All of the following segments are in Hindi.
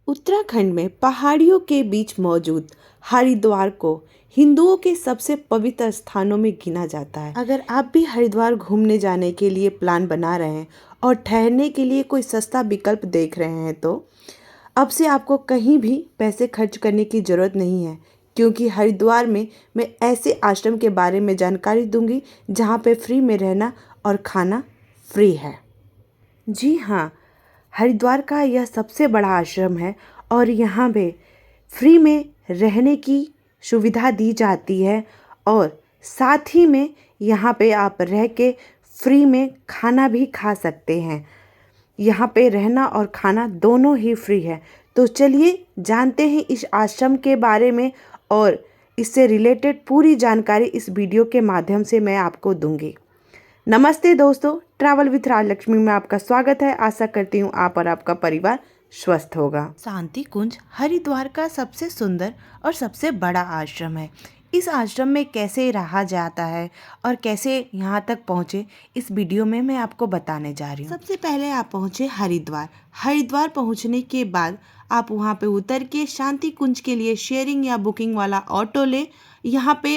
उत्तराखंड में पहाड़ियों के बीच मौजूद हरिद्वार को हिंदुओं के सबसे पवित्र स्थानों में गिना जाता है। अगर आप भी हरिद्वार घूमने जाने के लिए प्लान बना रहे हैं और ठहरने के लिए कोई सस्ता विकल्प देख रहे हैं तो अब से आपको कहीं भी पैसे खर्च करने की ज़रूरत नहीं है, क्योंकि हरिद्वार में मैं ऐसे आश्रम के बारे में जानकारी दूंगी जहां पे फ्री में रहना और खाना फ्री है। जी हाँ, हरिद्वार का यह सबसे बड़ा आश्रम है और यहाँ पे फ्री में रहने की सुविधा दी जाती है और साथ ही में यहाँ पे आप रह के फ्री में खाना भी खा सकते हैं। यहाँ पे रहना और खाना दोनों ही फ्री है। तो चलिए जानते हैं इस आश्रम के बारे में और इससे रिलेटेड पूरी जानकारी इस वीडियो के माध्यम से मैं आपको दूंगी। नमस्ते दोस्तों, ट्रैवल विथ राजलक्ष्मी में आपका स्वागत है। आशा करती हूँ आप और आपका परिवार स्वस्थ होगा। शांति कुंज हरिद्वार का सबसे सुंदर और सबसे बड़ा आश्रम है। इस आश्रम में कैसे रहा जाता है और कैसे यहाँ तक पहुँचे, इस वीडियो में मैं आपको बताने जा रही हूँ। सबसे पहले आप पहुँचे हरिद्वार। हरिद्वार पहुँचने के बाद आप वहाँ पे उतर के शांति कुंज के लिए शेयरिंग या बुकिंग वाला ऑटो ले। यहाँ पे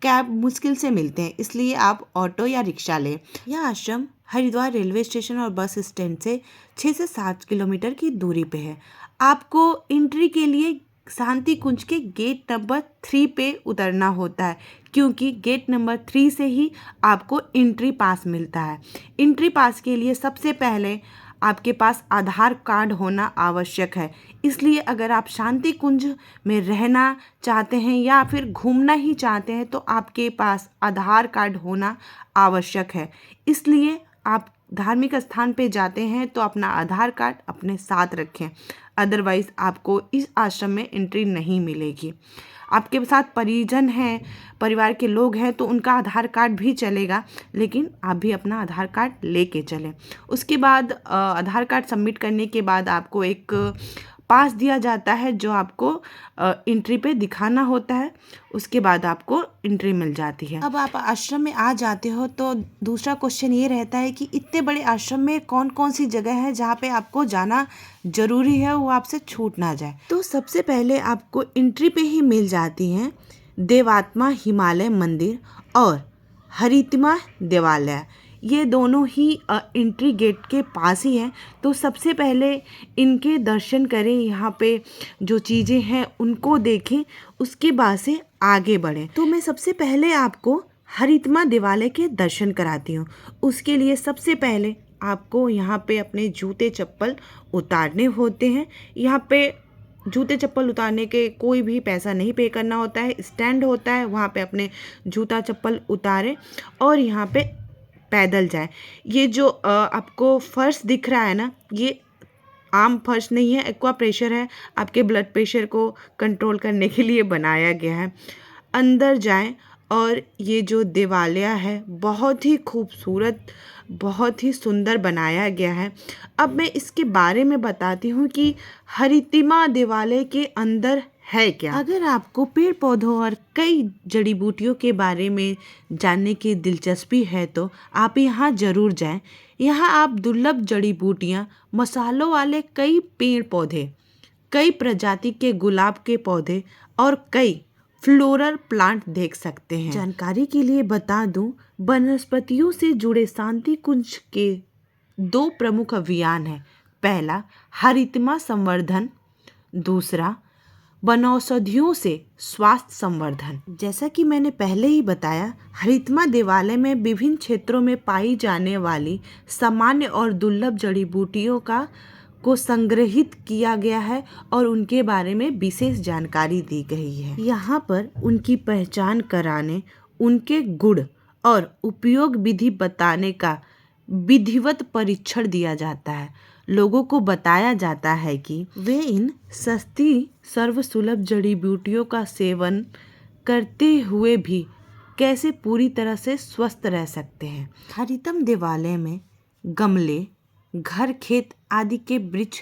कैब मुश्किल से मिलते हैं, इसलिए आप ऑटो या रिक्शा लें। यह आश्रम हरिद्वार रेलवे स्टेशन और बस स्टैंड से 6 से 7 किलोमीटर की दूरी पे है। आपको एंट्री के लिए शांति कुंज के गेट नंबर 3 पे उतरना होता है, क्योंकि गेट नंबर 3 से ही आपको एंट्री पास मिलता है। एंट्री पास के लिए सबसे पहले आपके पास आधार कार्ड होना आवश्यक है। इसलिए अगर आप शांति कुंज में रहना चाहते हैं या फिर घूमना ही चाहते हैं तो आपके पास आधार कार्ड होना आवश्यक है। इसलिए आप धार्मिक स्थान पे जाते हैं तो अपना आधार कार्ड अपने साथ रखें, अदरवाइज़ आपको इस आश्रम में एंट्री नहीं मिलेगी। आपके साथ परिजन हैं, परिवार के लोग हैं तो उनका आधार कार्ड भी चलेगा, लेकिन आप भी अपना आधार कार्ड लेके चलें। उसके बाद आधार कार्ड सबमिट करने के बाद आपको एक पास दिया जाता है जो आपको एंट्री पे दिखाना होता है। उसके बाद आपको एंट्री मिल जाती है। अब आप आश्रम में आ जाते हो तो दूसरा क्वेश्चन ये रहता है कि इतने बड़े आश्रम में कौन कौन सी जगह है जहाँ पे आपको जाना ज़रूरी है, वो आपसे छूट ना जाए। तो सबसे पहले आपको एंट्री पे ही मिल जाती हैं देवात्मा हिमालय मंदिर और हरितिमा देवालय। ये दोनों ही एंट्री गेट के पास ही हैं। तो सबसे पहले इनके दर्शन करें, यहाँ पे जो चीज़ें हैं उनको देखें, उसके बाद से आगे बढ़ें। तो मैं सबसे पहले आपको हरितिमा देवालय के दर्शन कराती हूँ। उसके लिए सबसे पहले आपको यहाँ पे अपने जूते चप्पल उतारने होते हैं। यहाँ पे जूते चप्पल उतारने के कोई भी पैसा नहीं पे करना होता है। स्टैंड होता है, वहाँ पे अपने जूता चप्पल उतारें और यहाँ पे पैदल जाएं। ये जो आपको फर्श दिख रहा है ना, ये आम फर्श नहीं है, एक्वा प्रेशर है। आपके ब्लड प्रेशर को कंट्रोल करने के लिए बनाया गया है। अंदर जाएं और ये जो देवालय है बहुत ही खूबसूरत, बहुत ही सुंदर बनाया गया है। अब मैं इसके बारे में बताती हूँ कि हरितिमा देवालय के अंदर है क्या। अगर आपको पेड़ पौधों और कई जड़ी बूटियों के बारे में जानने की दिलचस्पी है तो आप यहाँ ज़रूर जाएं। यहाँ आप दुर्लभ जड़ी बूटियाँ, मसालों वाले कई पेड़ पौधे, कई प्रजाति के गुलाब के पौधे और कई फ्लोरल प्लांट देख सकते हैं। जानकारी के लिए बता दूं, वनस्पतियों से जुड़े शांति कुंज के 2 प्रमुख अभियान हैं। पहला हरितिमा संवर्धन, दूसरा वनौषधियों से स्वास्थ्य संवर्धन। जैसा कि मैंने पहले ही बताया, हरितिमा देवालय में विभिन्न क्षेत्रों में पाई जाने वाली सामान्य और दुर्लभ जड़ी बूटियों को संग्रहित किया गया है और उनके बारे में विशेष जानकारी दी गई है। यहाँ पर उनकी पहचान कराने, उनके गुण और उपयोग विधि बताने का विधिवत परीक्षण दिया जाता है। लोगों को बताया जाता है कि वे इन सस्ती सर्वसुलभ जड़ी बूटियों का सेवन करते हुए भी कैसे पूरी तरह से स्वस्थ रह सकते हैं। हरितम देवालय में गमले, घर, खेत आदि के वृक्ष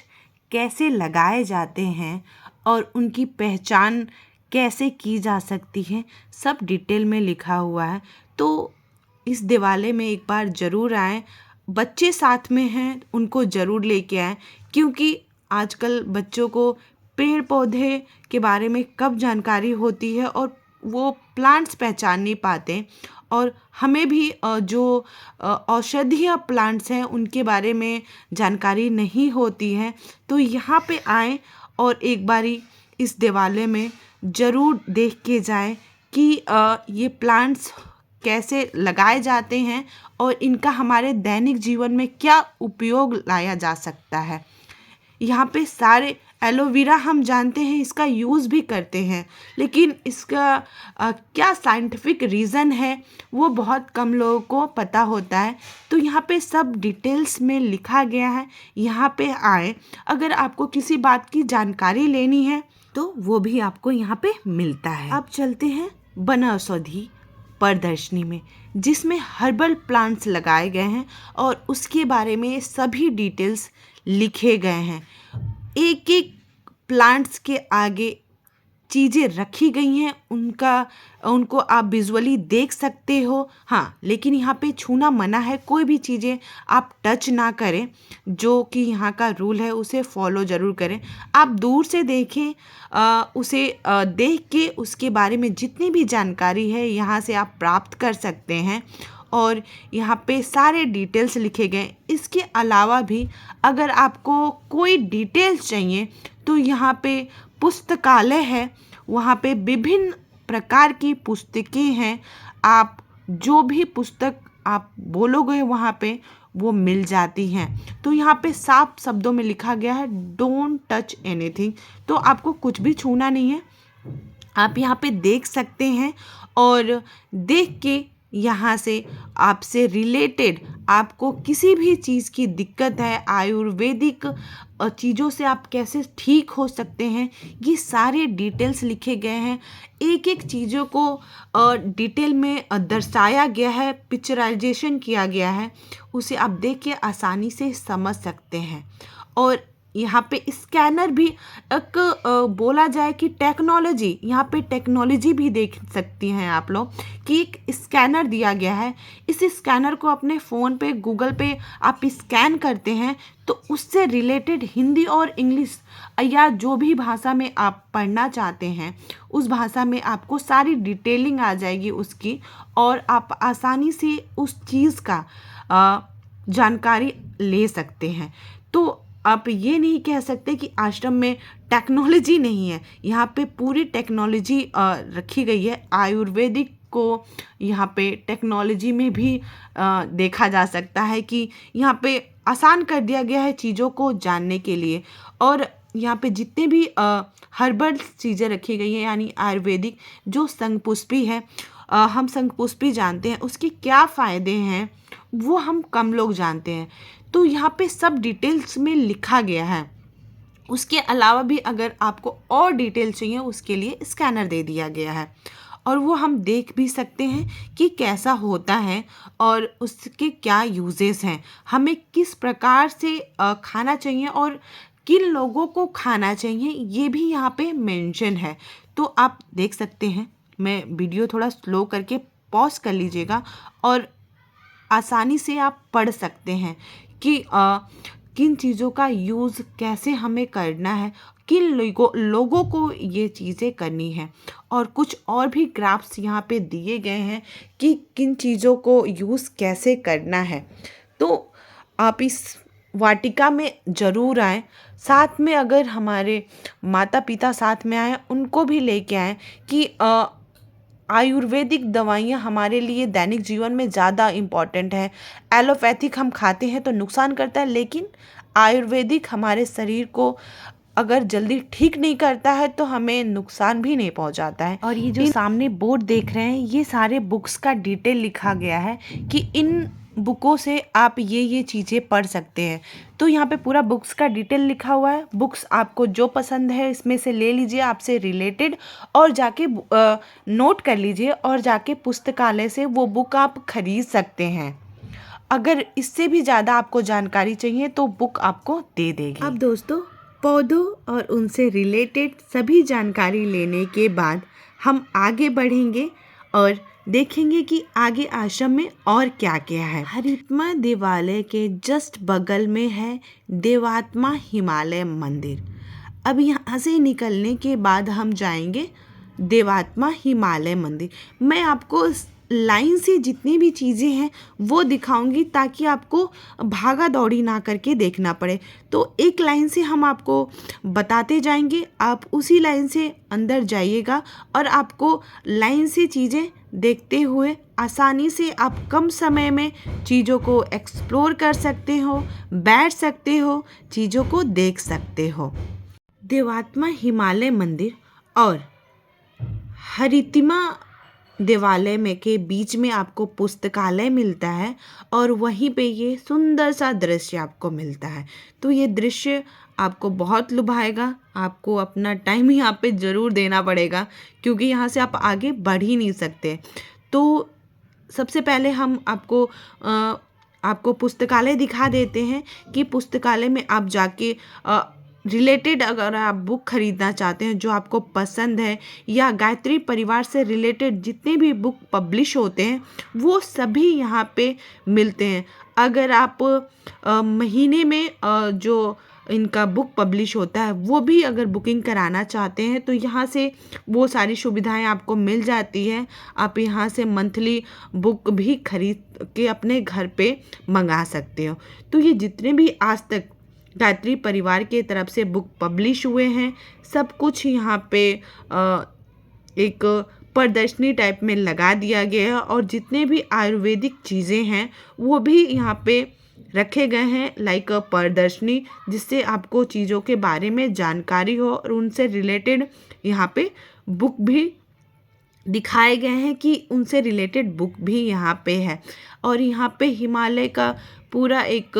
कैसे लगाए जाते हैं और उनकी पहचान कैसे की जा सकती है, सब डिटेल में लिखा हुआ है। तो इस देवालय में एक बार ज़रूर आएँ। बच्चे साथ में हैं, उनको ज़रूर लेके आएँ, क्योंकि आजकल बच्चों को पेड़ पौधे के बारे में कब जानकारी होती है और वो प्लांट्स पहचान नहीं पाते, और हमें भी जो औषधीय प्लांट्स हैं उनके बारे में जानकारी नहीं होती है। तो यहाँ पे आएँ और एक बारी इस देवालय में ज़रूर देख के जाएं कि ये प्लांट्स कैसे लगाए जाते हैं और इनका हमारे दैनिक जीवन में क्या उपयोग लाया जा सकता है। यहाँ पे सारे एलोवेरा हम जानते हैं इसका यूज़ भी करते हैं, लेकिन इसका क्या साइंटिफिक रीज़न है वो बहुत कम लोगों को पता होता है। तो यहाँ पे सब डिटेल्स में लिखा गया है। यहाँ पे आए, अगर आपको किसी बात की जानकारी लेनी है तो वो भी आपको यहाँ पे मिलता है। अब चलते हैं वनौषधि प्रदर्शनी में, जिसमें हर्बल प्लांट्स लगाए गए हैं और उसके बारे में सभी डिटेल्स लिखे गए हैं। एक एक प्लांट्स के आगे चीज़ें रखी गई हैं, उनको आप विजुअली देख सकते हो। हाँ, लेकिन यहाँ पे छूना मना है, कोई भी चीज़ें आप टच ना करें, जो कि यहाँ का रूल है उसे फॉलो ज़रूर करें। आप दूर से देखें, उसे देख के उसके बारे में जितनी भी जानकारी है यहाँ से आप प्राप्त कर सकते हैं, और यहाँ पे सारे डिटेल्स लिखे गए। इसके अलावा भी अगर आपको कोई डिटेल्स चाहिए तो यहाँ पे पुस्तकालय है, वहाँ पे विभिन्न प्रकार की पुस्तकें हैं। आप जो भी पुस्तक आप बोलोगे वहाँ पे वो मिल जाती हैं। तो यहाँ पे साफ शब्दों में लिखा गया है डोंट टच एनीथिंग, तो आपको कुछ भी छूना नहीं है। आप यहाँ पे देख सकते हैं और देख के यहाँ से आपसे रिलेटेड आपको किसी भी चीज़ की दिक्कत है, आयुर्वेदिक चीज़ों से आप कैसे ठीक हो सकते हैं, ये सारे डिटेल्स लिखे गए हैं। एक एक चीज़ों को डिटेल में दर्शाया गया है, पिक्चराइजेशन किया गया है, उसे आप देख के आसानी से समझ सकते हैं। और यहाँ पे स्कैनर भी एक बोला जाए कि टेक्नोलॉजी, यहाँ पे टेक्नोलॉजी भी देख सकती हैं आप लोग कि एक स्कैनर दिया गया है। इस स्कैनर को अपने फ़ोन पे, गूगल पे आप स्कैन करते हैं तो उससे रिलेटेड हिंदी और इंग्लिश या जो भी भाषा में आप पढ़ना चाहते हैं उस भाषा में आपको सारी डिटेलिंग आ जाएगी उसकी, और आप आसानी से उस चीज़ का जानकारी ले सकते हैं। तो आप ये नहीं कह सकते कि आश्रम में टेक्नोलॉजी नहीं है, यहाँ पे पूरी टेक्नोलॉजी रखी गई है। आयुर्वेदिक को यहाँ पे टेक्नोलॉजी में भी देखा जा सकता है कि यहाँ पे आसान कर दिया गया है चीज़ों को जानने के लिए। और यहाँ पे जितने भी हर्बल चीज़ें रखी गई हैं, यानी आयुर्वेदिक, जो शंखपुष्पी है, हम शंखपुष्पी जानते हैं, उसके क्या फ़ायदे हैं वो हम कम लोग जानते हैं। तो यहाँ पे सब डिटेल्स में लिखा गया है। उसके अलावा भी अगर आपको और डिटेल चाहिए उसके लिए स्कैनर दे दिया गया है, और वो हम देख भी सकते हैं कि कैसा होता है और उसके क्या यूजेस हैं, हमें किस प्रकार से खाना चाहिए और किन लोगों को खाना चाहिए, ये भी यहाँ पे मेंशन है। तो आप देख सकते हैं, मैं वीडियो थोड़ा स्लो करके पॉज कर लीजिएगा और आसानी से आप पढ़ सकते हैं कि किन चीज़ों का यूज़ कैसे हमें करना है, किन लोगों को ये चीज़ें करनी है, और कुछ और भी ग्राफ्स यहाँ पे दिए गए हैं कि किन चीज़ों को यूज़ कैसे करना है। तो आप इस वाटिका में ज़रूर आएँ। साथ में अगर हमारे माता पिता साथ में आएँ, उनको भी लेके आएँ कि आयुर्वेदिक दवाइयाँ हमारे लिए दैनिक जीवन में ज़्यादा इम्पॉर्टेंट है। एलोपैथिक हम खाते हैं तो नुकसान करता है, लेकिन आयुर्वेदिक हमारे शरीर को अगर जल्दी ठीक नहीं करता है तो हमें नुकसान भी नहीं पहुंचाता है। और ये जो सामने बोर्ड देख रहे हैं, ये सारे बुक्स का डिटेल लिखा गया है कि इन बुकों से आप ये चीज़ें पढ़ सकते हैं। तो यहाँ पे पूरा बुक्स का डिटेल लिखा हुआ है। बुक्स आपको जो पसंद है इसमें से ले लीजिए, आपसे रिलेटेड, और जाके नोट कर लीजिए और जाके पुस्तकालय से वो बुक आप खरीद सकते हैं। अगर इससे भी ज़्यादा आपको जानकारी चाहिए तो बुक आपको दे देगी। अब दोस्तों, पौधों और उनसे रिलेटेड सभी जानकारी लेने के बाद हम आगे बढ़ेंगे और देखेंगे कि आगे आश्रम में और क्या क्या है। हरितमा देवालय के जस्ट बगल में है देवात्मा हिमालय मंदिर। अब यहाँ से निकलने के बाद हम जाएंगे देवात्मा हिमालय मंदिर। मैं आपको लाइन से जितनी भी चीज़ें हैं वो दिखाऊंगी ताकि आपको भागा दौड़ी ना करके देखना पड़े। तो एक लाइन से हम आपको बताते जाएंगे, आप उसी लाइन से अंदर जाइएगा और आपको लाइन से चीज़ें देखते हुए आसानी से आप कम समय में चीज़ों को एक्सप्लोर कर सकते हो, बैठ सकते हो, चीज़ों को देख सकते हो। देवात्मा हिमालय मंदिर और हरितिमा देवालय में के बीच में आपको पुस्तकालय मिलता है और वहीं पे ये सुंदर सा दृश्य आपको मिलता है। तो ये दृश्य आपको बहुत लुभाएगा। आपको अपना टाइम यहाँ पे ज़रूर देना पड़ेगा क्योंकि यहाँ से आप आगे बढ़ ही नहीं सकते। तो सबसे पहले हम आपको पुस्तकालय दिखा देते हैं कि पुस्तकालय में आप जाके रिलेटेड अगर आप बुक खरीदना चाहते हैं जो आपको पसंद है या गायत्री परिवार से रिलेटेड जितने भी बुक पब्लिश होते हैं वो सभी यहाँ पे मिलते हैं। अगर आप महीने में जो इनका बुक पब्लिश होता है वो भी अगर बुकिंग कराना चाहते हैं तो यहाँ से वो सारी सुविधाएं आपको मिल जाती है। आप यहाँ से मंथली बुक भी खरीद के अपने घर पे मंगा सकते हो। तो ये जितने भी आज तक गायत्री परिवार के तरफ से बुक पब्लिश हुए हैं सब कुछ यहाँ पे एक प्रदर्शनी टाइप में लगा दिया गया है और जितने भी आयुर्वेदिक चीज़ें हैं वो भी यहाँ पे रखे गए हैं लाइक प्रदर्शनी, जिससे आपको चीज़ों के बारे में जानकारी हो और उनसे रिलेटेड यहाँ पे बुक भी दिखाए गए हैं कि उनसे रिलेटेड बुक भी यहाँ पे है। और यहाँ पे हिमालय का पूरा एक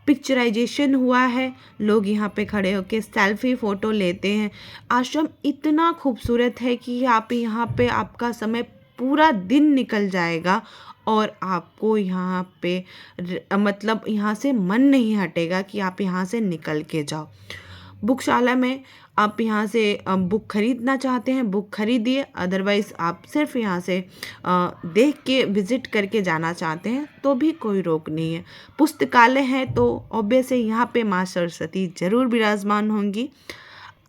पिक्चराइजेशन हुआ है। लोग यहाँ पे खड़े होकर सेल्फी फ़ोटो लेते हैं। आश्रम इतना खूबसूरत है कि आप यहाँ पे आपका समय पूरा दिन निकल जाएगा और आपको यहाँ पे मतलब यहाँ से मन नहीं हटेगा कि आप यहाँ से निकल के जाओ। बुकशाला में आप यहाँ से बुक खरीदना चाहते हैं बुक खरीदिए, अदरवाइज़ आप सिर्फ यहाँ से देख के विज़िट करके जाना चाहते हैं तो भी कोई रोक नहीं है। पुस्तकालय है तो ऑब्वियस है यहाँ पे माँ सरस्वती ज़रूर विराजमान होंगी।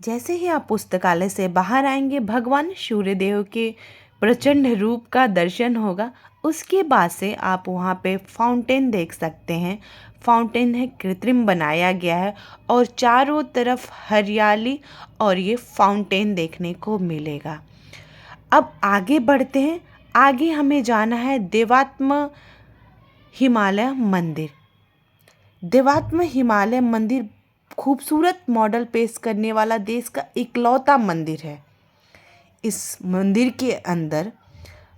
जैसे ही आप पुस्तकालय से बाहर आएंगे भगवान सूर्यदेव के प्रचंड रूप का दर्शन होगा। उसके बाद से आप वहाँ पे फाउंटेन देख सकते हैं। फाउंटेन है कृत्रिम बनाया गया है और चारों तरफ हरियाली और ये फाउंटेन देखने को मिलेगा। अब आगे बढ़ते हैं। आगे हमें जाना है देवात्मा हिमालय मंदिर। देवात्मा हिमालय मंदिर खूबसूरत मॉडल पेश करने वाला देश का इकलौता मंदिर है। इस मंदिर के अंदर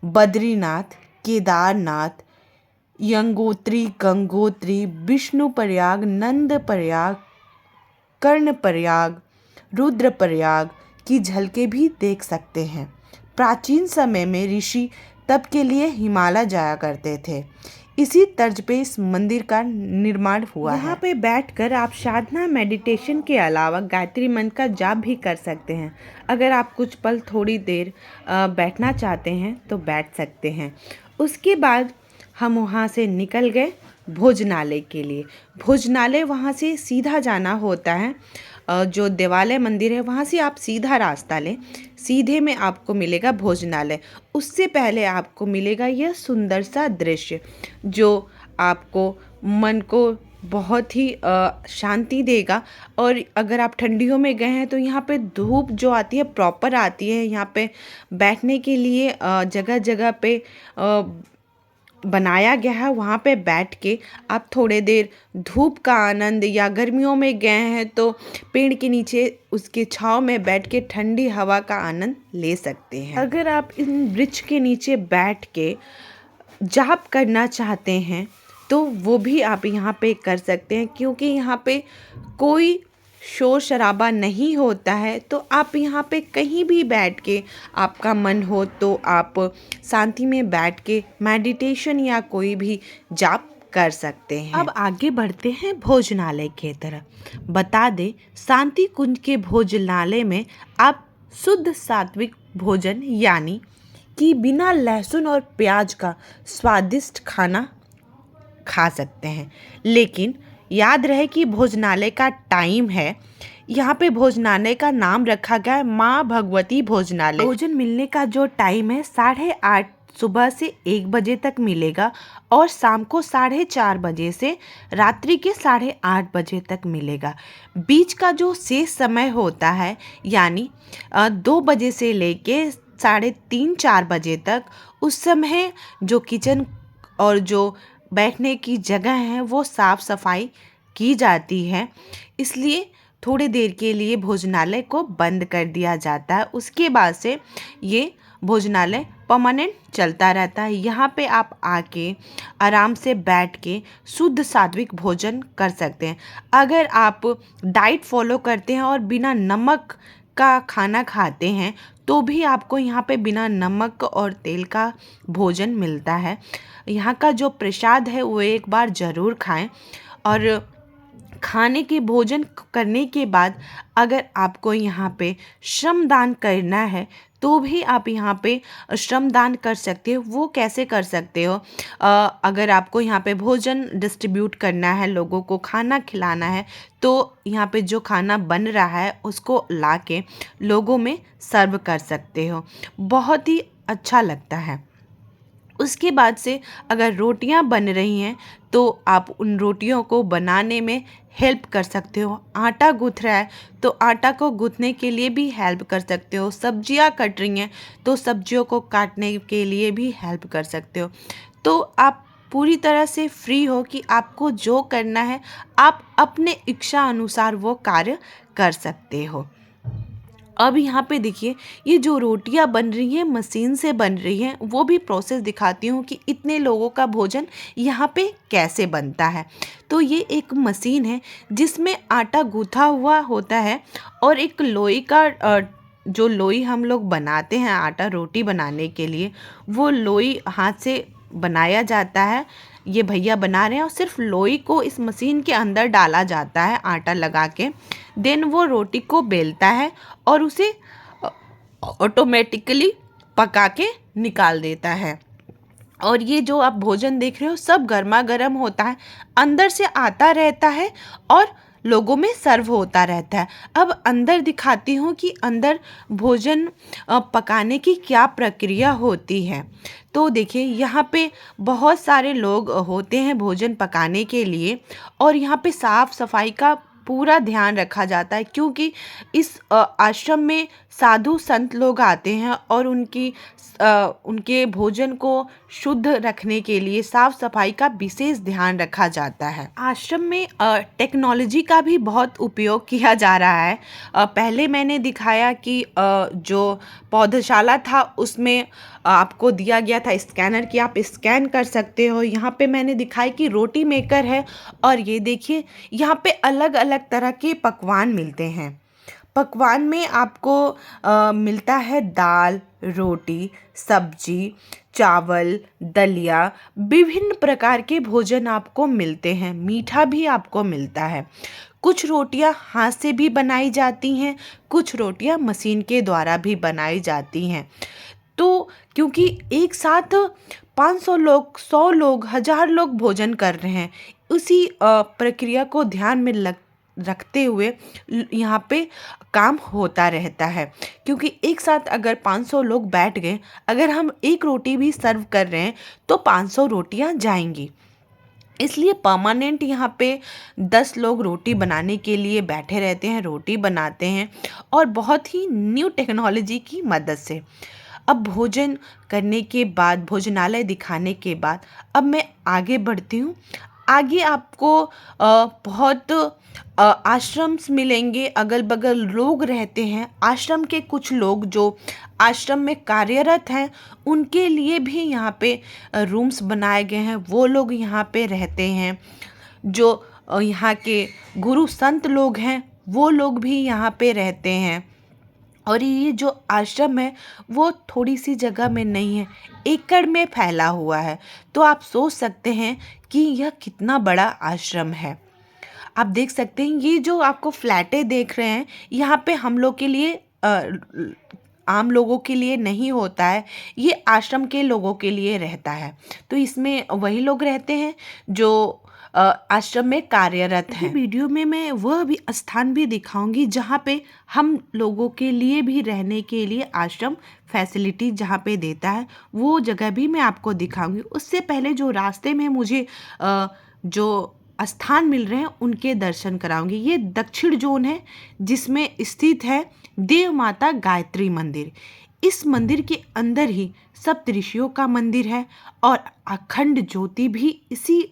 बद्रीनाथ, केदारनाथ, यंगोत्री, गंगोत्री, विष्णुप्रयाग, नंदप्रयाग, कर्णप्रयाग, रुद्रप्रयाग की झलकें भी देख सकते हैं। प्राचीन समय में ऋषि तप के लिए हिमालय जाया करते थे। इसी तर्ज पे इस मंदिर का निर्माण हुआ है। यहाँ पे बैठकर आप साधना मेडिटेशन के अलावा गायत्री मंत्र का जाप भी कर सकते हैं। अगर आप कुछ पल थोड़ी देर बैठना चाहते हैं तो बैठ सकते हैं। उसके बाद हम वहाँ से निकल गए भोजनालय के लिए। भोजनालय वहाँ से सीधा जाना होता है। जो देवालय मंदिर है वहाँ से आप सीधा रास्ता लें, सीधे में आपको मिलेगा भोजनालय। उससे पहले आपको मिलेगा यह सुंदर सा दृश्य जो आपको मन को बहुत ही शांति देगा। और अगर आप ठंडियों में गए हैं तो यहाँ पे धूप जो आती है प्रॉपर आती है। यहाँ पे बैठने के लिए जगह जगह पे बनाया गया है। वहाँ पे बैठ के आप थोड़े देर धूप का आनंद, या गर्मियों में गए हैं तो पेड़ के नीचे उसके छांव में बैठ के ठंडी हवा का आनंद ले सकते हैं। अगर आप इन वृक्ष के नीचे बैठ के जाप करना चाहते हैं तो वो भी आप यहाँ पे कर सकते हैं, क्योंकि यहाँ पे कोई शोर शराबा नहीं होता है। तो आप यहाँ पे कहीं भी बैठ के आपका मन हो तो आप शांति में बैठ के मेडिटेशन या कोई भी जाप कर सकते हैं। अब आगे बढ़ते हैं भोजनालय की तरफ। बता दें शांति कुंज के भोजनालय में आप शुद्ध सात्विक भोजन यानी कि बिना लहसुन और प्याज का स्वादिष्ट खाना खा सकते हैं। लेकिन याद रहे कि भोजनालय का टाइम है। यहाँ पे भोजनालय का नाम रखा गया है माँ भगवती भोजनालय। भोजन मिलने का जो टाइम है 8:30 सुबह से 1 बजे तक मिलेगा और शाम को 4:30 बजे से रात्रि के 8:30 बजे तक मिलेगा। बीच का जो शेष समय होता है यानी 2 बजे से लेके 3:30-4 बजे तक, उस समय जो किचन और जो बैठने की जगह है वो साफ़ सफाई की जाती है, इसलिए थोड़ी देर के लिए भोजनालय को बंद कर दिया जाता है। उसके बाद से ये भोजनालय परमानेंट चलता रहता है। यहाँ पे आप आके आराम से बैठ के शुद्ध सात्विक भोजन कर सकते हैं। अगर आप डाइट फॉलो करते हैं और बिना नमक का खाना खाते हैं तो भी आपको यहाँ पे बिना नमक और तेल का भोजन मिलता है। यहाँ का जो प्रसाद है वो एक बार ज़रूर खाएं। और खाने के भोजन करने के बाद अगर आपको यहाँ पे श्रमदान करना है तो भी आप यहाँ पे श्रमदान कर सकते हो। वो कैसे कर सकते हो? अगर आपको यहाँ पे भोजन डिस्ट्रीब्यूट करना है, लोगों को खाना खिलाना है, तो यहाँ पे जो खाना बन रहा है उसको ला के लोगों में सर्व कर सकते हो। बहुत ही अच्छा लगता है। उसके बाद से अगर रोटियां बन रही हैं तो आप उन रोटियों को बनाने में हेल्प कर सकते हो। आटा गूँथ रहा है तो आटा को गूँथने के लिए भी हेल्प कर सकते हो। सब्जियां कट रही हैं तो सब्जियों को काटने के लिए भी हेल्प कर सकते हो। तो आप पूरी तरह से फ्री हो कि आपको जो करना है आप अपने इच्छा अनुसार वो कार्य कर सकते हो। अब यहाँ पे देखिए, ये जो रोटियां बन रही हैं मशीन से बन रही हैं, वो भी प्रोसेस दिखाती हूँ कि इतने लोगों का भोजन यहाँ पे कैसे बनता है। तो ये एक मशीन है जिसमें आटा गूँथा हुआ होता है और एक लोई का जो लोई हम लोग बनाते हैं आटा रोटी बनाने के लिए, वो लोई हाथ से बनाया जाता है। ये भैया बना रहे हैं और सिर्फ लोई को इस मशीन के अंदर डाला जाता है आटा लगा के। देन वो रोटी को बेलता है और उसे ऑटोमेटिकली पका के निकाल देता है। और ये जो आप भोजन देख रहे हो सब गर्मा गर्म होता है, अंदर से आता रहता है और लोगों में सर्व होता रहता है। अब अंदर दिखाती हूँ कि अंदर भोजन पकाने की क्या प्रक्रिया होती है। तो देखिए, यहाँ पे बहुत सारे लोग होते हैं भोजन पकाने के लिए और यहाँ पे साफ़ सफाई का पूरा ध्यान रखा जाता है, क्योंकि इस आश्रम में साधु संत लोग आते हैं और उनके भोजन को शुद्ध रखने के लिए साफ सफाई का विशेष ध्यान रखा जाता है। आश्रम में टेक्नोलॉजी का भी बहुत उपयोग किया जा रहा है। पहले मैंने दिखाया कि जो पौधशाला था उसमें आपको दिया गया था स्कैनर कि आप स्कैन कर सकते हो। यहाँ पे मैंने दिखाया कि रोटी मेकर है और ये देखिए यहाँ पे अलग अलग तरह के पकवान मिलते हैं। पकवान में आपको मिलता है दाल, रोटी, सब्जी, चावल, दलिया, विभिन्न प्रकार के भोजन आपको मिलते हैं। मीठा भी आपको मिलता है। कुछ रोटियां हाथ से भी बनाई जाती हैं, कुछ रोटियां मशीन के द्वारा भी बनाई जाती हैं। तो क्योंकि एक साथ 500 लोग, 100 लोग, 1000 लोग भोजन कर रहे हैं, उसी प्रक्रिया को ध्यान में रखते हुए यहाँ पे काम होता रहता है। क्योंकि एक साथ अगर 500 लोग बैठ गए, अगर हम एक रोटी भी सर्व कर रहे हैं तो 500 रोटियां जाएंगी। इसलिए परमानेंट यहाँ पे 10 लोग रोटी बनाने के लिए बैठे रहते हैं, रोटी बनाते हैं और बहुत ही न्यू टेक्नोलॉजी की मदद से। अब भोजन करने के बाद, भोजनालय दिखाने के बाद, अब मैं आगे बढ़ती हूँ। आगे आपको बहुत आश्रम्स मिलेंगे, अगल बगल लोग रहते हैं। आश्रम के कुछ लोग जो आश्रम में कार्यरत हैं उनके लिए भी यहाँ पे रूम्स बनाए गए हैं, वो लोग यहाँ पे रहते हैं। जो यहाँ के गुरु संत लोग हैं वो लोग भी यहाँ पे रहते हैं। और ये जो आश्रम है वो थोड़ी सी जगह में नहीं है, एकड़ में फैला हुआ है। तो आप सोच सकते हैं कि यह कितना बड़ा आश्रम है। आप देख सकते हैं ये जो आपको फ्लैटें देख रहे हैं, यहाँ पे हम लोग के लिए आम लोगों के लिए नहीं होता है, ये आश्रम के लोगों के लिए रहता है। तो इसमें वही लोग रहते हैं जो आश्रम में कार्यरत हैं। वीडियो में मैं वह भी स्थान भी दिखाऊंगी जहाँ पे हम लोगों के लिए भी रहने के लिए आश्रम फैसिलिटी जहाँ पे देता है, वो जगह भी मैं आपको दिखाऊंगी। उससे पहले जो रास्ते में मुझे जो स्थान मिल रहे हैं उनके दर्शन कराऊंगी। ये दक्षिण जोन है जिसमें स्थित है देव माता गायत्री मंदिर। इस मंदिर के अंदर ही सप्तऋषियों का मंदिर है और अखंड ज्योति भी इसी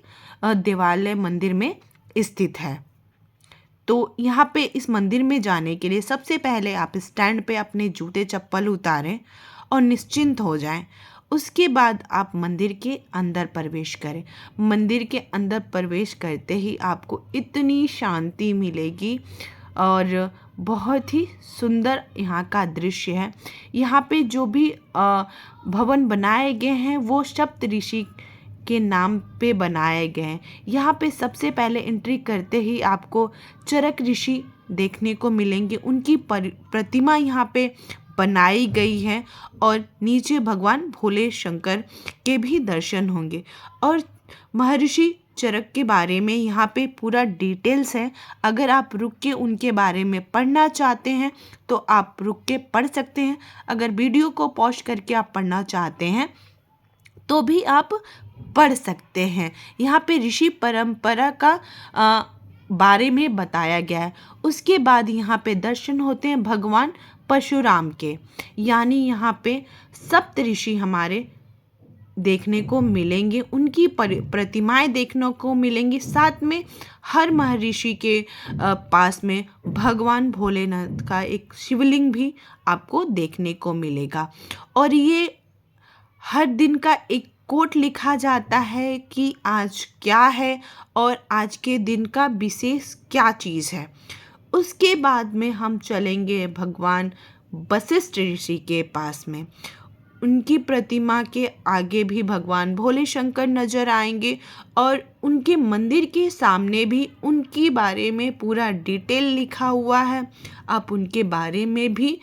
देवालय मंदिर में स्थित है। तो यहाँ पे इस मंदिर में जाने के लिए सबसे पहले आप स्टैंड पे अपने जूते चप्पल उतारें और निश्चिंत हो जाएं। उसके बाद आप मंदिर के अंदर प्रवेश करें। मंदिर के अंदर प्रवेश करते ही आपको इतनी शांति मिलेगी और बहुत ही सुंदर यहाँ का दृश्य है। यहाँ पे जो भी भवन बनाए गए हैं वो सप्तऋषि के नाम पे बनाए गए हैं। यहाँ पे सबसे पहले एंट्री करते ही आपको चरक ऋषि देखने को मिलेंगे। उनकी प्रतिमा यहाँ पे बनाई गई है और नीचे भगवान भोले शंकर के भी दर्शन होंगे। और महर्षि चरक के बारे में यहाँ पे पूरा डिटेल्स है। अगर आप रुक के उनके बारे में पढ़ना चाहते हैं तो आप रुक के पढ़ सकते हैं। अगर वीडियो को पॉज करके आप पढ़ना चाहते हैं तो भी आप पढ़ सकते हैं। यहाँ पे ऋषि परंपरा का बारे में बताया गया है। उसके बाद यहाँ पे दर्शन होते हैं भगवान परशुराम के, यानी यहाँ पे सप्तऋषि हमारे देखने को मिलेंगे। उनकी प्रतिमाएं देखने को मिलेंगी। साथ में हर महर्षि के पास में भगवान भोलेनाथ का एक शिवलिंग भी आपको देखने को मिलेगा। और ये हर दिन का एक कोट लिखा जाता है कि आज क्या है और आज के दिन का विशेष क्या चीज़ है। उसके बाद में हम चलेंगे भगवान वशिष्ठ ऋषि के पास में। उनकी प्रतिमा के आगे भी भगवान भोले शंकर नजर आएंगे और उनके मंदिर के सामने भी उनके बारे में पूरा डिटेल लिखा हुआ है। आप उनके बारे में भी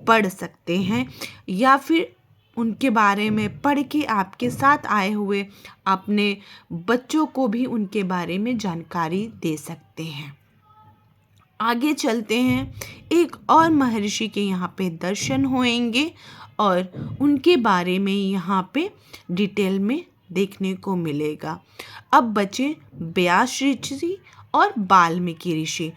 पढ़ सकते हैं या फिर उनके बारे में पढ़ के आपके साथ आए हुए अपने बच्चों को भी उनके बारे में जानकारी दे सकते हैं। आगे चलते हैं, एक और महर्षि के यहाँ पे दर्शन होंगे और उनके बारे में यहाँ पे डिटेल में देखने को मिलेगा। अब बचे व्यास ऋषि और वाल्मीकि ऋषि।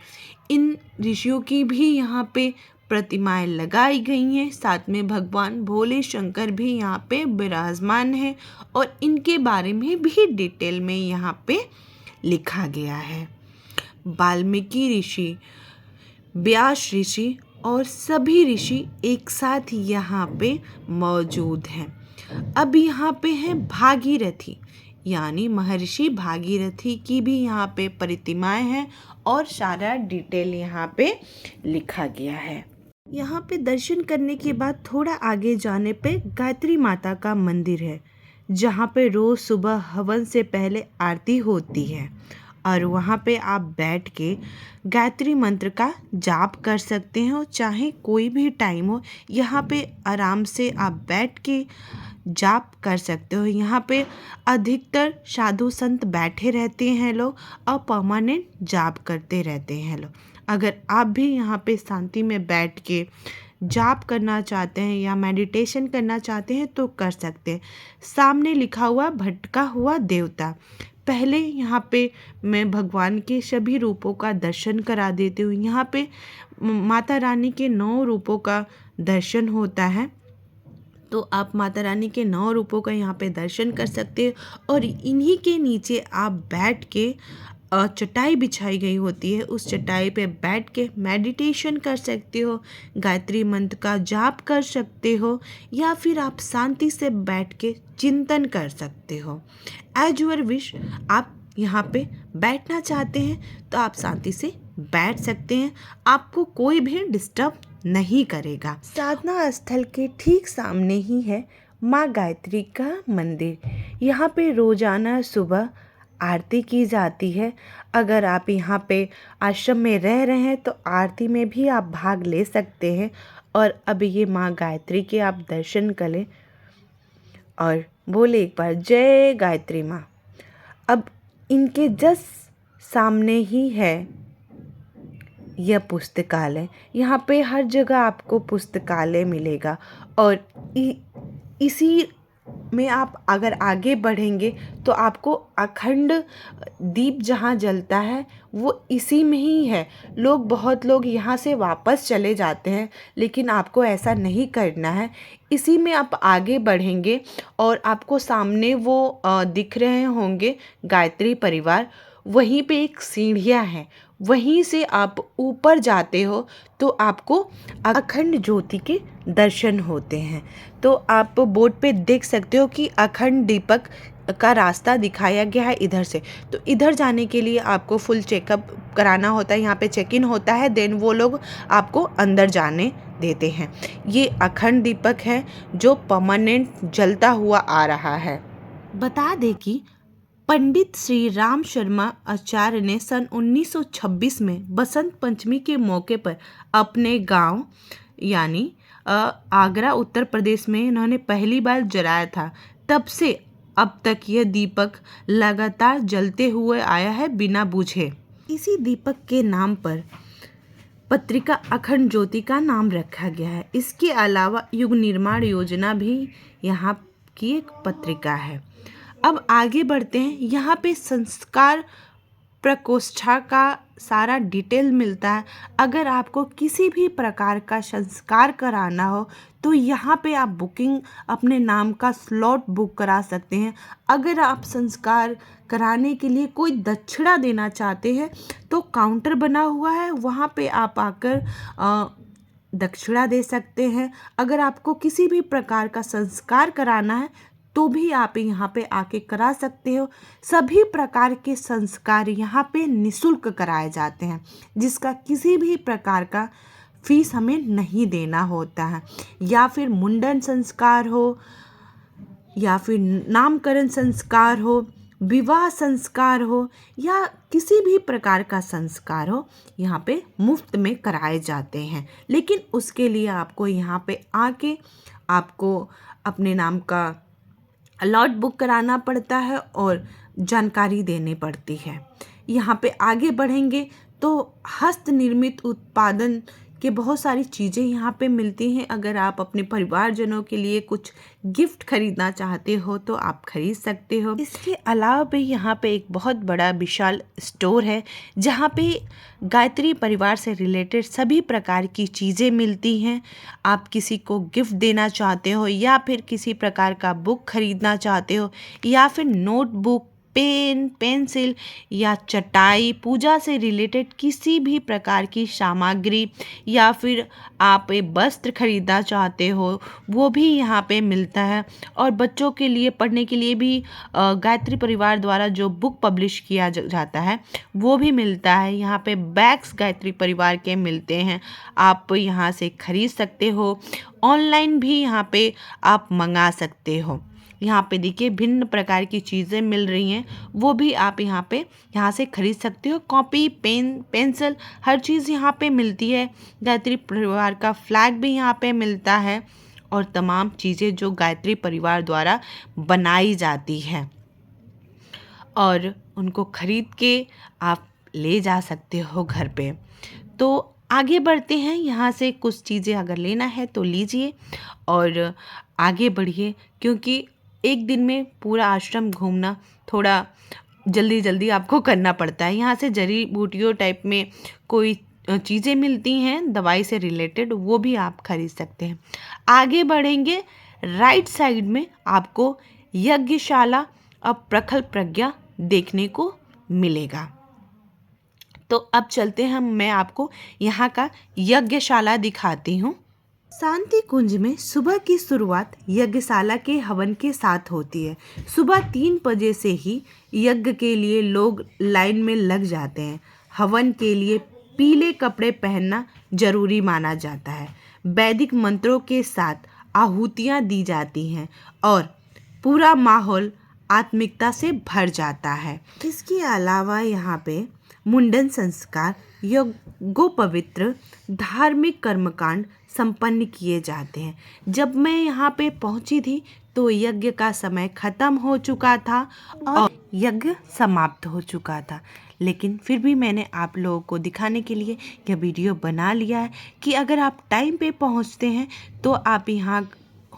इन ऋषियों की भी यहाँ पे प्रतिमाएं लगाई गई हैं। साथ में भगवान भोले शंकर भी यहाँ पे विराजमान है और इनके बारे में भी डिटेल में यहाँ पे लिखा गया है। वाल्मीकि ऋषि, व्यास ऋषि और सभी ऋषि एक साथ यहाँ पे मौजूद हैं। अब यहाँ पे है भागीरथी, यानी महर्षि भागीरथी की भी यहाँ पे प्रतिमाएं हैं और सारा डिटेल यहाँ पे लिखा गया है। यहाँ पे दर्शन करने के बाद थोड़ा आगे जाने पे गायत्री माता का मंदिर है, जहाँ पे रोज़ सुबह हवन से पहले आरती होती है और वहाँ पे आप बैठ के गायत्री मंत्र का जाप कर सकते हैं और चाहे कोई भी टाइम हो यहाँ पे आराम से आप बैठ के जाप कर सकते हो। यहाँ पे अधिकतर साधु संत बैठे रहते हैं लोग और परमानेंट जाप करते रहते हैं लोग। अगर आप भी यहाँ पे शांति में बैठ के जाप करना चाहते हैं या मेडिटेशन करना चाहते हैं तो कर सकते हैं। सामने लिखा हुआ भटका हुआ देवता। पहले यहाँ पे मैं भगवान के सभी रूपों का दर्शन करा देती हूँ। यहाँ पे माता रानी के 9 रूपों का दर्शन होता है, तो आप माता रानी के 9 रूपों का यहाँ पे दर्शन कर सकते हैं। और इन्हीं के नीचे आप बैठ के चटाई बिछाई गई होती है, उस चटाई पे बैठ के मेडिटेशन कर सकते हो, गायत्री मंत्र का जाप कर सकते हो या फिर आप शांति से बैठ के चिंतन कर सकते हो। As your wish. आप यहाँ पे बैठना चाहते हैं तो आप शांति से बैठ सकते हैं, आपको कोई भी डिस्टर्ब नहीं करेगा। साधना स्थल के ठीक सामने ही है माँ गायत्री का मंदिर। यहाँ पे रोजाना सुबह आरती की जाती है। अगर आप यहाँ पे आश्रम में रह रहे हैं तो आरती में भी आप भाग ले सकते हैं और अब ये माँ गायत्री के आप दर्शन करें और बोले एक बार जय गायत्री माँ। अब इनके जस्ट सामने ही है यह पुस्तकालय। यहाँ पे हर जगह आपको पुस्तकालय मिलेगा और इसी में आप अगर आगे बढ़ेंगे तो आपको अखंड दीप जहाँ जलता है वो इसी में ही है। बहुत लोग यहाँ से वापस चले जाते हैं, लेकिन आपको ऐसा नहीं करना है। इसी में आप आगे बढ़ेंगे और आपको सामने वो दिख रहे होंगे गायत्री परिवार। वहीं पे एक सीढ़ियाँ हैं, वहीं से आप ऊपर जाते हो तो आपको अखंड ज्योति के दर्शन होते हैं। तो आप बोर्ड पे देख सकते हो कि अखंड दीपक का रास्ता दिखाया गया है इधर से। तो इधर जाने के लिए आपको फुल चेकअप कराना होता है, यहाँ पे चेक इन होता है, देन वो लोग आपको अंदर जाने देते हैं। ये अखंड दीपक है जो परमानेंट जलता हुआ आ रहा है। बता दें कि पंडित श्री राम शर्मा आचार्य ने सन 1926 में बसंत पंचमी के मौके पर अपने गांव यानी आगरा उत्तर प्रदेश में इन्होंने पहली बार जलाया था। तब से अब तक यह दीपक लगातार जलते हुए आया है बिना बुझे। इसी दीपक के नाम पर पत्रिका अखंड ज्योति का नाम रखा गया है। इसके अलावा युग निर्माण योजना भी यहाँ की एक पत्रिका है। अब आगे बढ़ते हैं। यहाँ पे संस्कार प्रकोष्ठा का सारा डिटेल मिलता है। अगर आपको किसी भी प्रकार का संस्कार कराना हो तो यहाँ पे आप बुकिंग अपने नाम का स्लॉट बुक करा सकते हैं। अगर आप संस्कार कराने के लिए कोई दक्षिणा देना चाहते हैं तो काउंटर बना हुआ है, वहाँ पे आप आकर दक्षिणा दे सकते हैं। अगर आपको किसी भी प्रकार का संस्कार कराना है तो भी आप यहाँ पे आके करा सकते हो। सभी प्रकार के संस्कार यहाँ पे निःशुल्क कराए जाते हैं, जिसका किसी भी प्रकार का फीस हमें नहीं देना होता है। या फिर मुंडन संस्कार हो, या फिर नामकरण संस्कार हो, विवाह संस्कार हो, या किसी भी प्रकार का संस्कार हो, यहाँ पे मुफ्त में कराए जाते हैं। लेकिन उसके लिए आपको यहाँ पे आके आपको अपने नाम का अलॉट बुक कराना पड़ता है और जानकारी देनी पड़ती है। यहाँ पे आगे बढ़ेंगे तो हस्त निर्मित उत्पादन के बहुत सारी चीज़ें यहाँ पे मिलती हैं। अगर आप अपने परिवारजनों के लिए कुछ गिफ्ट खरीदना चाहते हो तो आप खरीद सकते हो। इसके अलावा भी यहाँ पे एक बहुत बड़ा विशाल स्टोर है जहाँ पे गायत्री परिवार से रिलेटेड सभी प्रकार की चीज़ें मिलती हैं। आप किसी को गिफ्ट देना चाहते हो या फिर किसी प्रकार का बुक खरीदना चाहते हो या फिर नोटबुक, पेन, पेंसिल या चटाई, पूजा से रिलेटेड किसी भी प्रकार की सामग्री, या फिर आप वस्त्र खरीदना चाहते हो वो भी यहाँ पे मिलता है। और बच्चों के लिए पढ़ने के लिए भी गायत्री परिवार द्वारा जो बुक पब्लिश किया जाता है वो भी मिलता है। यहाँ पे बैग्स गायत्री परिवार के मिलते हैं, आप यहाँ से खरीद सकते हो। ऑनलाइन भी यहाँ पे आप मंगा सकते हो। यहाँ पे देखिए भिन्न प्रकार की चीज़ें मिल रही हैं, वो भी आप यहाँ से खरीद सकते हो। कॉपी, पेन, पेंसिल, हर चीज़ यहाँ पे मिलती है। गायत्री परिवार का फ्लैग भी यहाँ पे मिलता है और तमाम चीज़ें जो गायत्री परिवार द्वारा बनाई जाती हैं और उनको खरीद के आप ले जा सकते हो घर पे। तो आगे बढ़ते हैं। यहाँ से कुछ चीज़ें अगर लेना है तो लीजिए और आगे बढ़िए, क्योंकि एक दिन में पूरा आश्रम घूमना थोड़ा जल्दी आपको करना पड़ता है। यहाँ से जड़ी बूटियों टाइप में कोई चीज़ें मिलती हैं दवाई से रिलेटेड, वो भी आप खरीद सकते हैं। आगे बढ़ेंगे, राइट साइड में आपको यज्ञशाला और प्रखल प्रज्ञा देखने को मिलेगा। तो अब चलते हैं, मैं आपको यहाँ का यज्ञशाला दिखाती हूँ। शांति कुंज में सुबह की शुरुआत यज्ञशाला के हवन के साथ होती है। सुबह 3 बजे से ही यज्ञ के लिए लोग लाइन में लग जाते हैं। हवन के लिए पीले कपड़े पहनना जरूरी माना जाता है। वैदिक मंत्रों के साथ आहुतियाँ दी जाती हैं और पूरा माहौल आत्मिकता से भर जाता है। इसके अलावा यहाँ पे मुंडन संस्कार, यज्ञोपवीत धार्मिक कर्मकांड संपन्न किए जाते हैं। जब मैं यहाँ पे पहुँची थी तो यज्ञ का समय खत्म हो चुका था और यज्ञ समाप्त हो चुका था, लेकिन फिर भी मैंने आप लोगों को दिखाने के लिए यह वीडियो बना लिया है कि अगर आप टाइम पे पहुँचते हैं तो आप यहाँ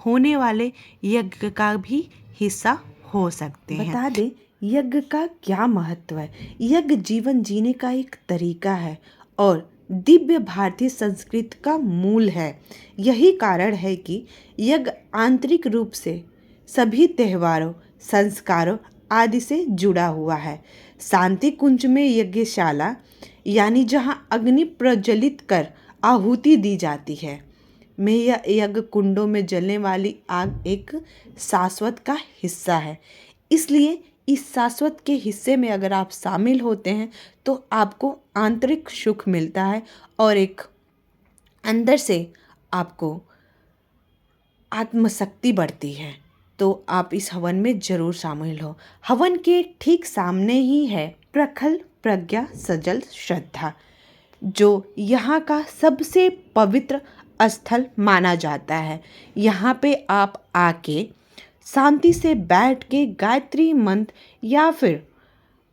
होने वाले यज्ञ का भी हिस्सा हो सकते हैं। बता दें यज्ञ का क्या महत्व है। यज्ञ जीवन जीने का एक तरीका है और दिव्य भारतीय संस्कृति का मूल है। यही कारण है कि यज्ञ आंतरिक रूप से सभी त्योहारों, संस्कारों आदि से जुड़ा हुआ है। शांति कुंज में यज्ञशाला यानी जहाँ अग्नि प्रज्वलित कर आहुति दी जाती है में यह यज्ञ कुंडों में जलने वाली आग एक शाश्वत का हिस्सा है। इसलिए इस शाश्वत के हिस्से में अगर आप शामिल होते हैं तो आपको आंतरिक सुख मिलता है और एक अंदर से आपको आत्मशक्ति बढ़ती है। तो आप इस हवन में जरूर शामिल हो। हवन के ठीक सामने ही है प्रखल प्रज्ञा सजल श्रद्धा, जो यहाँ का सबसे पवित्र स्थल माना जाता है। यहाँ पे आप आके शांति से बैठ के गायत्री मंत्र या फिर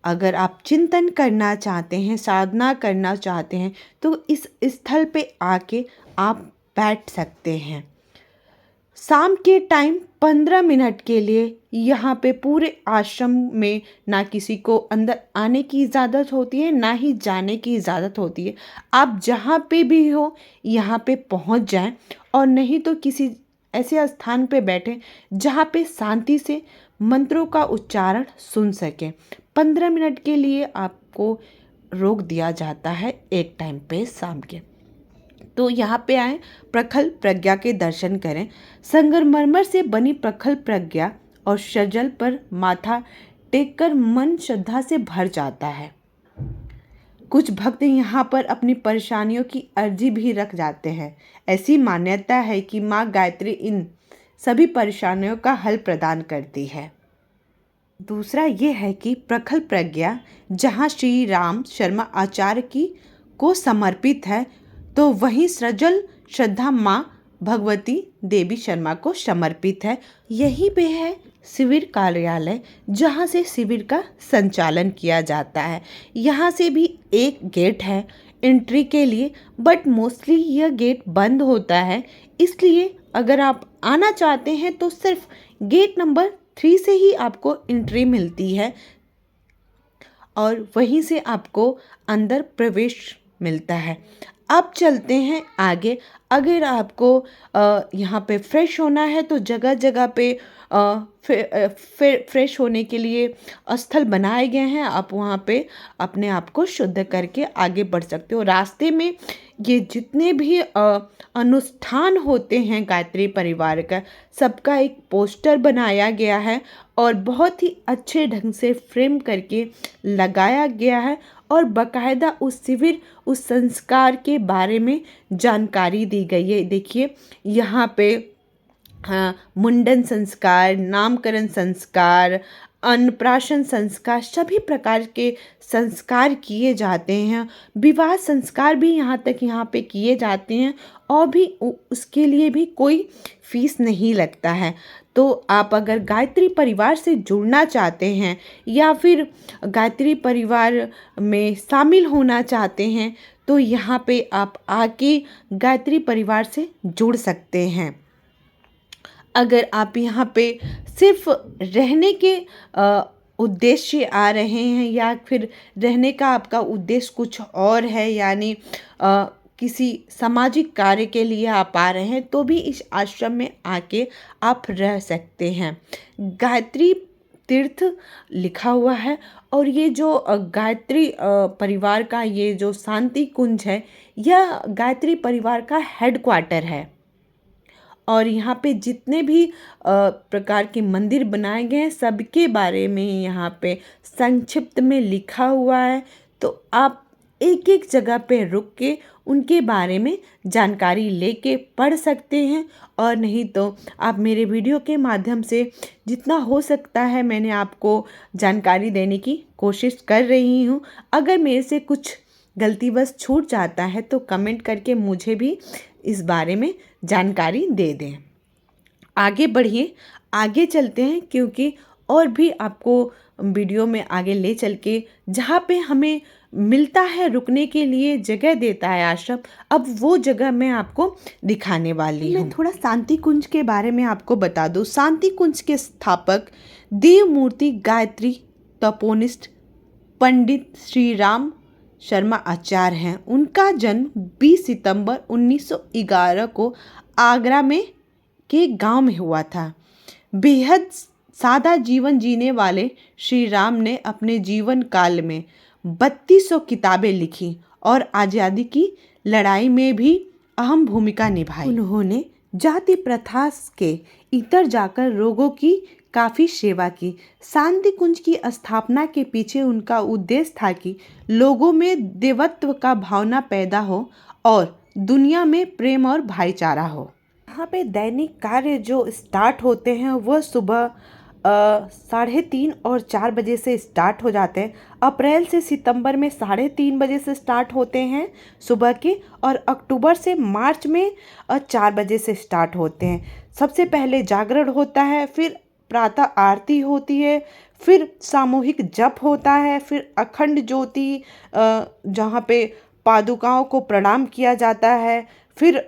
अगर आप चिंतन करना चाहते हैं, साधना करना चाहते हैं तो इस स्थल पे आके आप बैठ सकते हैं। शाम के टाइम 15 मिनट के लिए यहाँ पे पूरे आश्रम में ना किसी को अंदर आने की इजाज़त होती है ना ही जाने की इजाज़त होती है। आप जहाँ पे भी हो यहाँ पे पहुँच जाएं और नहीं तो किसी ऐसे स्थान पे बैठें जहाँ पे शांति से मंत्रों का उच्चारण सुन सकें। 15 मिनट के लिए आपको रोक दिया जाता है एक टाइम पे शाम के। तो यहाँ पे आएँ, प्रखल प्रज्ञा के दर्शन करें। संगमरमर से बनी प्रखल प्रज्ञा और सजल पर माथा टेककर मन श्रद्धा से भर जाता है। कुछ भक्त यहाँ पर अपनी परेशानियों की अर्जी भी रख जाते हैं। ऐसी मान्यता है कि माँ गायत्री इन सभी परेशानियों का हल प्रदान करती है। दूसरा ये है कि प्रखल प्रज्ञा जहाँ श्री राम शर्मा आचार्य की को समर्पित है तो वहीं सजल श्रद्धा माँ भगवती देवी शर्मा को समर्पित है। यहीं पे है शिविर कार्यालय जहाँ से शिविर का संचालन किया जाता है। यहाँ से भी एक गेट है एंट्री के लिए, बट मोस्टली यह गेट बंद होता है। इसलिए अगर आप आना चाहते हैं तो सिर्फ गेट नंबर 3 से ही आपको एंट्री मिलती है और वहीं से आपको अंदर प्रवेश मिलता है। अब चलते हैं आगे। अगर आपको यहाँ पे फ्रेश होना है तो जगह जगह पे फ्रेश होने के लिए स्थल बनाए गए हैं। आप वहाँ पे अपने आप को शुद्ध करके आगे बढ़ सकते हो। रास्ते में ये जितने भी अनुष्ठान होते हैं गायत्री परिवार का, सबका एक पोस्टर बनाया गया है और बहुत ही अच्छे ढंग से फ्रेम करके लगाया गया है और बाकायदा उस शिविर उस संस्कार के बारे में जानकारी दी गई है। देखिए यहाँ पे मुंडन संस्कार, नामकरण संस्कार, अन्नप्राशन संस्कार, सभी प्रकार के संस्कार किए जाते हैं। विवाह संस्कार भी यहाँ पे किए जाते हैं और भी उसके लिए भी कोई फीस नहीं लगता है। तो आप अगर गायत्री परिवार से जुड़ना चाहते हैं या फिर गायत्री परिवार में शामिल होना चाहते हैं तो यहाँ पे आप आके गायत्री परिवार से जुड़ सकते हैं। अगर आप यहाँ पे सिर्फ रहने के उद्देश्य आ रहे हैं या फिर रहने का आपका उद्देश्य कुछ और है, यानी किसी सामाजिक कार्य के लिए आप आ रहे हैं तो भी इस आश्रम में आके आप रह सकते हैं। गायत्री तीर्थ लिखा हुआ है और ये जो गायत्री परिवार का ये जो शांति कुंज है यह गायत्री परिवार का हेडक्वार्टर है और यहाँ पे जितने भी प्रकार के मंदिर बनाए गए हैं सबके बारे में यहाँ पे संक्षिप्त में लिखा हुआ है। तो आप एक एक जगह पे रुक के उनके बारे में जानकारी लेके पढ़ सकते हैं। और नहीं तो आप मेरे वीडियो के माध्यम से जितना हो सकता है मैंने आपको जानकारी देने की कोशिश कर रही हूँ। अगर मेरे से कुछ गलतीवश छूट जाता है तो कमेंट करके मुझे भी इस बारे में जानकारी दे दें। आगे बढ़िए, आगे चलते हैं, क्योंकि और भी आपको वीडियो में आगे ले चल के जहाँ पे हमें मिलता है रुकने के लिए जगह देता है आश्रम, अब वो जगह मैं आपको दिखाने वाली हूँ। मैं थोड़ा शांति कुंज के बारे में आपको बता दूँ। शांति कुंज के स्थापक देवमूर्ति गायत्री तपोनिष्ठ पंडित श्री राम शर्मा आचार्य हैं। उनका जन्म 20 सितंबर 1911 को आगरा में के गांव में हुआ था। बेहद सादा जीवन जीने वाले श्री राम ने अपने जीवन काल में 3200 किताबें लिखी और आज़ादी की लड़ाई में भी अहम भूमिका निभाई। उन्होंने जाति प्रथा के इतर जाकर लोगों की काफ़ी सेवा की। शांति कुंज की स्थापना के पीछे उनका उद्देश्य था कि लोगों में देवत्व का भावना पैदा हो और दुनिया में प्रेम और भाईचारा हो। यहाँ पे दैनिक कार्य जो स्टार्ट होते हैं वह सुबह 3:30 और 4 बजे से स्टार्ट हो जाते हैं। अप्रैल से सितंबर में 3:30 बजे से स्टार्ट होते हैं सुबह के, और अक्टूबर से मार्च में 4 बजे से स्टार्ट होते हैं। सबसे पहले जागरण होता है, फिर प्रातः आरती होती है, फिर सामूहिक जप होता है, फिर अखंड ज्योति जहाँ पे पादुकाओं को प्रणाम किया जाता है, फिर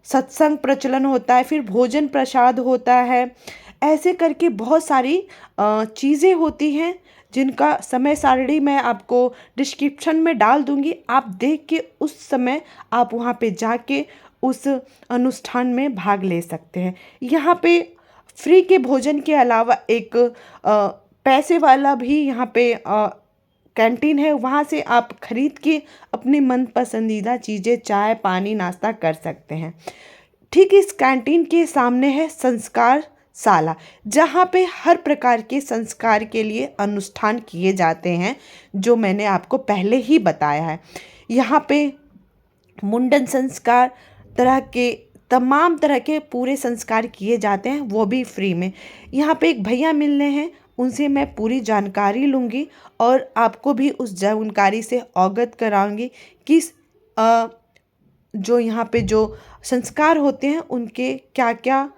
सत्संग प्रचलन होता है, फिर भोजन प्रसाद होता है। ऐसे करके बहुत सारी चीज़ें होती हैं जिनका समय सारणी मैं आपको डिस्क्रिप्शन में डाल दूंगी। आप देख के उस समय आप वहाँ पे जाके उस अनुष्ठान में भाग ले सकते हैं। यहाँ पे फ्री के भोजन के अलावा एक पैसे वाला भी यहाँ पे कैंटीन है, वहाँ से आप खरीद के अपनी मन पसंदीदा चीज़ें चाय पानी नाश्ता कर सकते हैं। ठीक इस कैंटीन के सामने है संस्कार शाला, जहाँ पे हर प्रकार के संस्कार के लिए अनुष्ठान किए जाते हैं, जो मैंने आपको पहले ही बताया है। यहाँ पे मुंडन संस्कार तमाम तरह के पूरे संस्कार किए जाते हैं, वो भी फ्री में। यहाँ पे एक भैया मिलने हैं, उनसे मैं पूरी जानकारी लूँगी और आपको भी उस जानकारी से अवगत कराऊंगी कि जो यहाँ पे जो संस्कार होते हैं उनके क्या क्या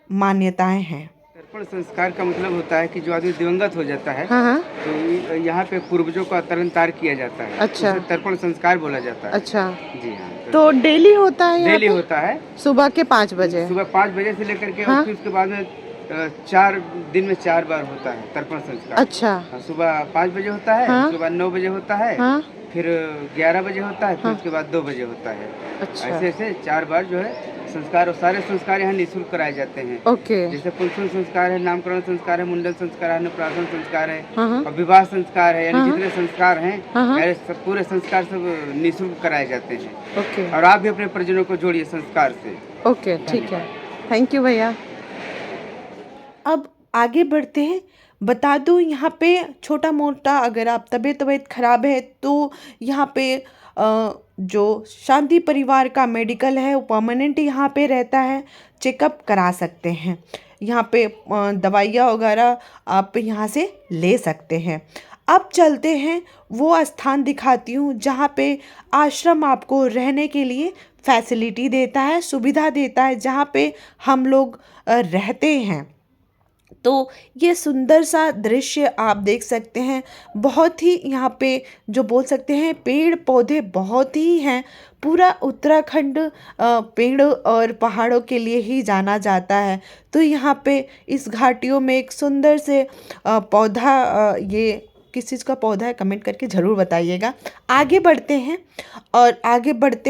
मान्यताएं हैं। तर्पण संस्कार का मतलब होता है कि जो आदमी दिवंगत हो जाता है, हाँ। तो यहाँ पे पूर्वजों का तरनतार किया जाता है। अच्छा। उसे तर्पण संस्कार बोला जाता है। अच्छा जी हाँ। तो डेली होता है? डेली होता है, सुबह के 5 बजे? सुबह 5 बजे से लेकर के हाँ? और फिर उसके बाद में 4 दिन में 4 बार होता है तर्पण संस्कार। अच्छा। सुबह 5 बजे होता है, हाँ? उसके बाद 9 बजे होता है, हाँ? फिर 11 बजे होता है, फिर हाँ? उसके बाद 2 बजे होता है। अच्छा। ऐसे 4 बार जो है संस्कार, और सारे संस्कार यहाँ निःशुल्क कराए जाते हैं। ओके। जैसे पुंसन संस्कार है, नामकरण संस्कार है, मुंडन संस्कार है, अन्नप्राशन संस्कार है, हाँ? और विवाह संस्कार है, यानी हाँ? जितने संस्कार हैं हाँ? ऐसे पूरे संस्कार सब निःशुल्क कराए जाते हैं। ओके। और आप भी अपने परिजनों को जोड़िए संस्कार से। ओके, ठीक है, थैंक यू भैया। अब आगे बढ़ते हैं। बता दूं यहाँ पे छोटा मोटा अगर आप तबीयत खराब है तो यहाँ पे जो शांति परिवार का मेडिकल है वो परमानेंट यहाँ पे रहता है, चेकअप करा सकते हैं। यहाँ पे दवाइयाँ वगैरह आप यहाँ से ले सकते हैं। अब चलते हैं, वो स्थान दिखाती हूँ जहाँ पे आश्रम आपको रहने के लिए फैसिलिटी देता है, सुविधा देता है, जहाँ पे हम लोग रहते हैं। तो ये सुंदर सा दृश्य आप देख सकते हैं। बहुत ही यहाँ पे जो बोल सकते हैं पेड़ पौधे बहुत ही हैं। पूरा उत्तराखंड पेड़ और पहाड़ों के लिए ही जाना जाता है। तो यहाँ पे इस घाटियों में एक सुंदर से पौधा, ये किस चीज़ का पौधा है कमेंट करके ज़रूर बताइएगा। आगे बढ़ते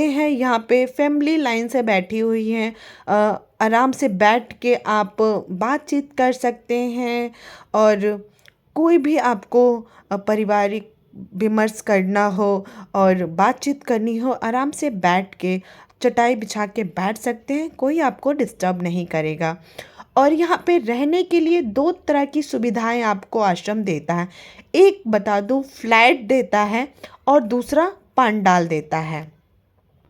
हैं यहाँ पे फैमिली लाइन से बैठी हुई हैं, आराम से बैठ के आप बातचीत कर सकते हैं। और कोई भी आपको पारिवारिक विमर्श करना हो और बातचीत करनी हो, आराम से बैठ के चटाई बिछा के बैठ सकते हैं, कोई आपको डिस्टर्ब नहीं करेगा। और यहाँ पे रहने के लिए 2 तरह की सुविधाएं आपको आश्रम देता है। एक बता दूं फ्लैट देता है और दूसरा पंडाल देता है।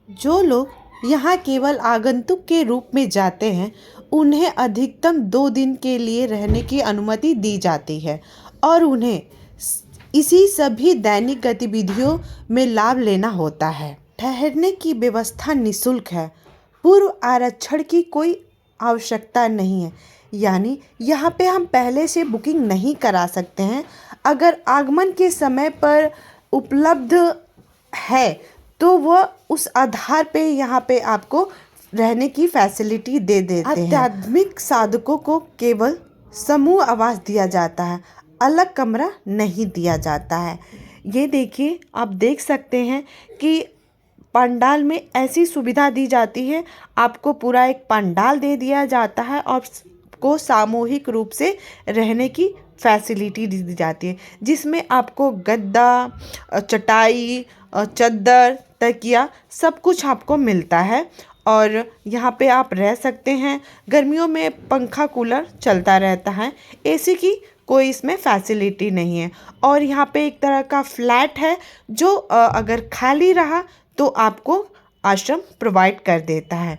जो लोग यहाँ केवल आगंतुक के रूप में जाते हैं उन्हें अधिकतम 2 दिन के लिए रहने की अनुमति दी जाती है और उन्हें इसी सभी दैनिक गतिविधियों में लाभ लेना होता है। ठहरने की व्यवस्था निःशुल्क है। पूर्व आरक्षण की कोई आवश्यकता नहीं है, यानी यहाँ पे हम पहले से बुकिंग नहीं करा सकते हैं। अगर आगमन के समय पर उपलब्ध है तो वह उस आधार पे यहाँ पे आपको रहने की फैसिलिटी दे देते हैं। आध्यात्मिक साधकों को केवल समूह आवास दिया जाता है, अलग कमरा नहीं दिया जाता है। ये देखिए, आप देख सकते हैं कि पंडाल में ऐसी सुविधा दी जाती है, आपको पूरा एक पंडाल दे दिया जाता है और को सामूहिक रूप से रहने की फैसिलिटी दी जाती है, जिसमें आपको गद्दा, चटाई, चद्दर, तकिया सब कुछ आपको मिलता है और यहाँ पे आप रह सकते हैं। गर्मियों में पंखा कूलर चलता रहता है, एसी की कोई इसमें फैसिलिटी नहीं है। और यहाँ पे एक तरह का फ्लैट है जो अगर खाली रहा तो आपको आश्रम प्रोवाइड कर देता है।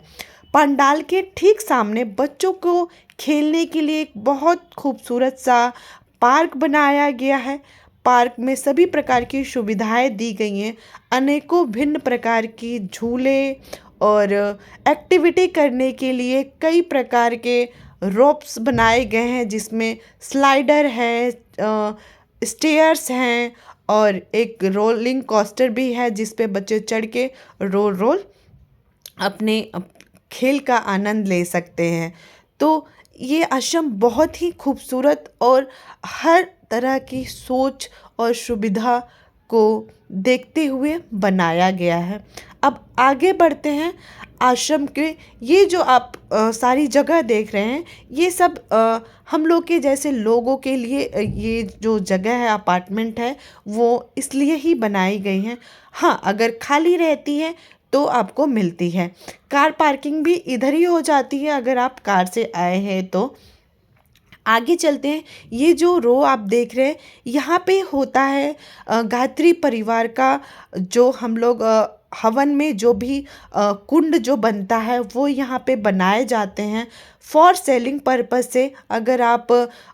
पंडाल के ठीक सामने बच्चों को खेलने के लिए एक बहुत खूबसूरत सा पार्क बनाया गया है। पार्क में सभी प्रकार की सुविधाएं दी गई हैं। अनेकों भिन्न प्रकार की झूले और एक्टिविटी करने के लिए कई प्रकार के रोप्स बनाए गए हैं, जिसमें स्लाइडर है, स्टेयर्स हैं और एक रोलिंग कोस्टर भी है जिस पे बच्चे चढ़ के रोल अपने खेल का आनंद ले सकते हैं। तो ये आश्रम बहुत ही खूबसूरत और हर तरह की सोच और सुविधा को देखते हुए बनाया गया है। अब आगे बढ़ते हैं। आश्रम के ये जो आप सारी जगह देख रहे हैं, ये सब हम लोग के जैसे लोगों के लिए ये जो जगह है, अपार्टमेंट है, वो इसलिए ही बनाई गई हैं। हाँ, अगर खाली रहती है तो आपको मिलती है। कार पार्किंग भी इधर ही हो जाती है अगर आप कार से आए हैं तो। आगे चलते हैं। ये जो रो आप देख रहे हैं, यहाँ पे होता है गायत्री परिवार का जो हम लोग हवन में जो भी कुंड जो बनता है वो यहाँ पे बनाए जाते हैं फॉर सेलिंग पर्पस से। अगर आप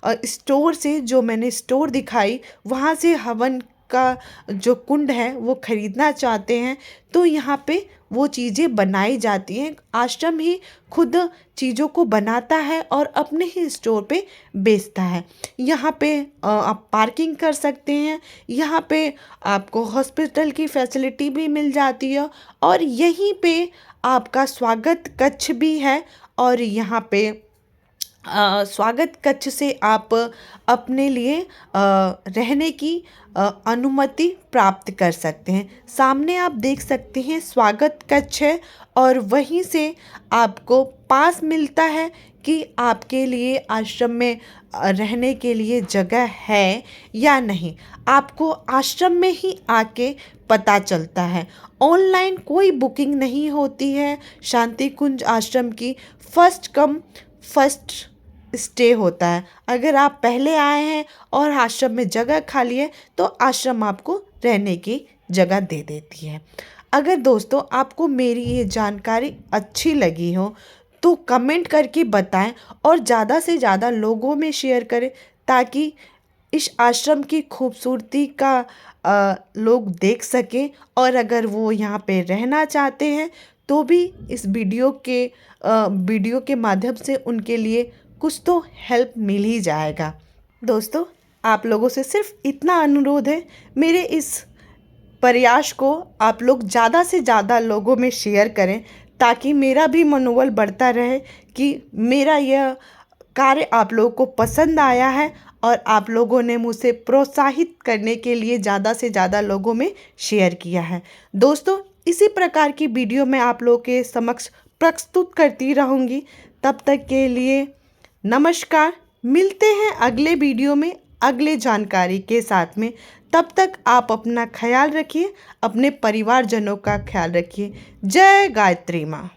स्टोर से, जो मैंने स्टोर दिखाई, वहाँ से हवन का जो कुंड है वो ख़रीदना चाहते हैं तो यहाँ पे वो चीज़ें बनाई जाती हैं। आश्रम ही खुद चीज़ों को बनाता है और अपने ही स्टोर पे बेचता है। यहाँ पे आप पार्किंग कर सकते हैं। यहाँ पे आपको हॉस्पिटल की फैसिलिटी भी मिल जाती है और यहीं पे आपका स्वागत कक्ष भी है और यहाँ पे स्वागत कक्ष से आप अपने लिए रहने की अनुमति प्राप्त कर सकते हैं। सामने आप देख सकते हैं स्वागत कक्ष है और वहीं से आपको पास मिलता है कि आपके लिए आश्रम में रहने के लिए जगह है या नहीं। आपको आश्रम में ही आके पता चलता है। ऑनलाइन कोई बुकिंग नहीं होती है। शांति कुंज आश्रम की फर्स्ट कम फर्स्ट स्टे होता है। अगर आप पहले आए हैं और आश्रम में जगह खाली है तो आश्रम आपको रहने की जगह दे देती है। अगर दोस्तों आपको मेरी ये जानकारी अच्छी लगी हो तो कमेंट करके बताएं और ज़्यादा से ज़्यादा लोगों में शेयर करें ताकि इस आश्रम की खूबसूरती का लोग देख सकें और अगर वो यहाँ पे रहना चाहते हैं तो भी इस वीडियो के माध्यम से उनके लिए कुछ तो हेल्प मिल ही जाएगा। दोस्तों, आप लोगों से सिर्फ इतना अनुरोध है, मेरे इस प्रयास को आप लोग ज़्यादा से ज़्यादा लोगों में शेयर करें ताकि मेरा भी मनोबल बढ़ता रहे कि मेरा यह कार्य आप लोगों को पसंद आया है और आप लोगों ने मुझे प्रोत्साहित करने के लिए ज़्यादा से ज़्यादा लोगों में शेयर किया है। दोस्तों, इसी प्रकार की वीडियो मैं आप लोगों के समक्ष प्रस्तुत करती रहूँगी। तब तक के लिए नमस्कार। मिलते हैं अगले वीडियो में अगले जानकारी के साथ में। तब तक आप अपना ख्याल रखिए, अपने परिवारजनों का ख्याल रखिए। जय गायत्री माँ।